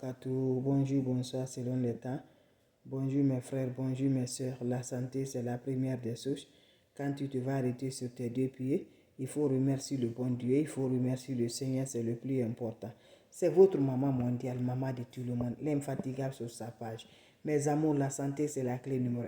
Katou, bonjour, bonsoir selon le temps. Bonjour mes frères, bonjour mes soeurs. La santé, c'est la première des choses. Quand tu te vas arrêter sur tes deux pieds, il faut remercier le bon Dieu, il faut remercier le Seigneur, c'est le plus important. C'est votre maman mondiale, maman de tout le monde, l'infatigable sur sa page. Mes amours, la santé, c'est la clé numéro 1.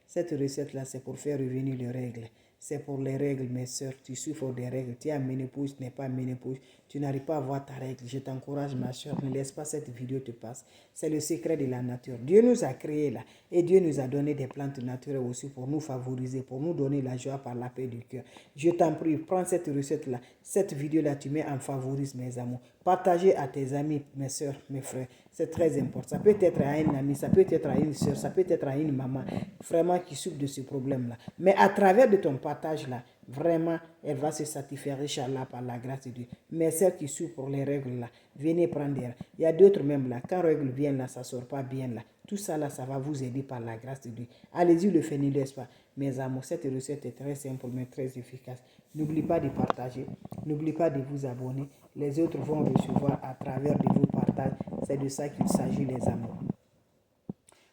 Cette recette-là, c'est pour faire revenir les règles. C'est pour les règles, mes soeurs. Tu souffres des règles. Tu es en ménopause, tu n'es pas en ménopause. Tu n'arrives pas à voir ta règle. Je t'encourage, ma soeur. Ne laisse pas cette vidéo te passer. C'est le secret de la nature. Dieu nous a créés là. Et Dieu nous a donné des plantes naturelles aussi pour nous favoriser, pour nous donner la joie par la paix du cœur. Je t'en prie, prends cette recette-là. Cette vidéo-là, tu mets en favorise, mes amours. Partagez à tes amis, mes soeurs, mes frères. C'est très important. Ça peut être à un ami, ça peut être à une soeur, ça peut être à une maman, vraiment qui souffre de ce problème-là. Mais à travers de ton partage-là, vraiment, elle va se satisfaire, Inch'Allah, par la grâce de Dieu. Mais celles qui souffrent pour les règles-là, venez prendre. Il y a d'autres même là, quand règles viennent là, ça ne sort pas bien là. Tout ça là, ça va vous aider par la grâce de Dieu. Allez-y, le faites, ne laisse pas. Mes amours, cette recette est très simple, mais très efficace. N'oubliez pas de partager, n'oubliez pas de vous abonner. Les autres vont recevoir à travers de vos partages. C'est de ça qu'il s'agit, les amours.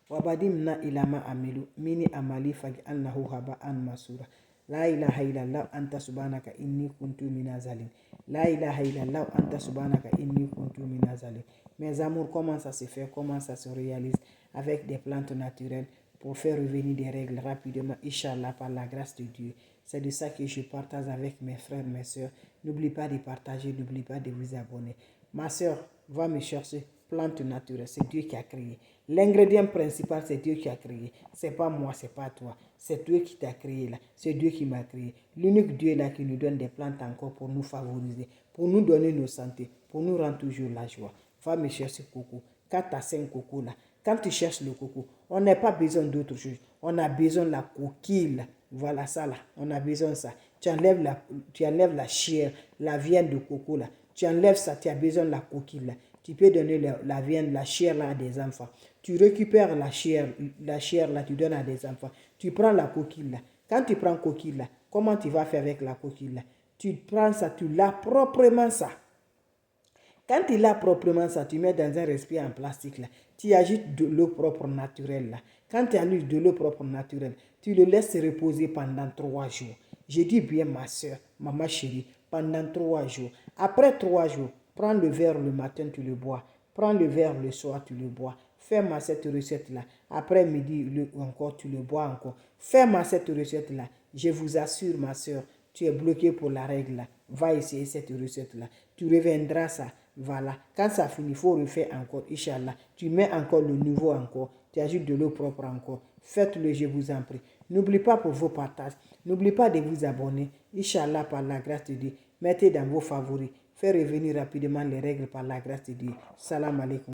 Wabadimna ilama amilu mini amali fagi annahu haba an masura. La ilaha illallah anta subhanaka inni kuntu minazalim. La ilaha illallah anta subhanaka inni kuntu minazalim. Mes amours, comment ça se fait, comment ça se réalise avec des plantes naturelles pour faire revenir des règles rapidement, Inch'Allah, par la grâce de Dieu. C'est de ça que je partage avec mes frères, mes soeurs. N'oublie pas de partager, n'oublie pas de vous abonner. Ma soeur, va me chercher plantes naturelles, c'est Dieu qui a créé. L'ingrédient principal, c'est Dieu qui a créé. C'est pas moi, c'est pas toi. C'est Dieu qui t'a créé là. C'est Dieu qui m'a créé. L'unique Dieu là qui nous donne des plantes encore pour nous favoriser, pour nous donner nos santé, pour nous rendre toujours la joie. Va me chercher coco. Quand tu as 5 cocos là, quand tu cherches le coco, on n'a pas besoin d'autre chose. On a besoin de la coquille là. Voilà ça là. On a besoin de ça. Tu enlèves la chair, la viande de coco là. Tu enlèves ça, tu as besoin de la coquille là. Tu peux donner la viande, la chair là à des enfants. Tu récupères la chair là, tu donnes à des enfants. Tu prends la coquille là. Quand tu prends la coquille là, comment tu vas faire avec la coquille là? Tu prends ça, tu laves proprement ça. Quand tu laves proprement ça, tu mets dans un récipient en plastique là. Tu ajoutes de l'eau propre naturelle là. Quand tu ajoutes de l'eau propre naturelle, tu le laisses reposer pendant 3 jours. Je dis bien ma soeur, maman chérie, pendant 3 jours. Après 3 jours, prends le verre le matin, tu le bois. Prends le verre le soir, tu le bois. Fais-moi cette recette-là. Après midi, encore, tu le bois encore. Fais-moi cette recette-là. Je vous assure, ma soeur, tu es bloqué pour la règle là. Va essayer cette recette-là. Tu reviendras ça. Voilà. Quand ça finit, il faut refaire encore, Inch'Allah. Tu mets encore le nouveau encore. Tu ajoutes de l'eau propre encore. Faites-le, je vous en prie. N'oubliez pas pour vos partages. N'oubliez pas de vous abonner. Inch'Allah, par la grâce de Dieu. Mettez dans vos favoris. Faites revenir rapidement les règles par la grâce de Dieu. Salam alaikum.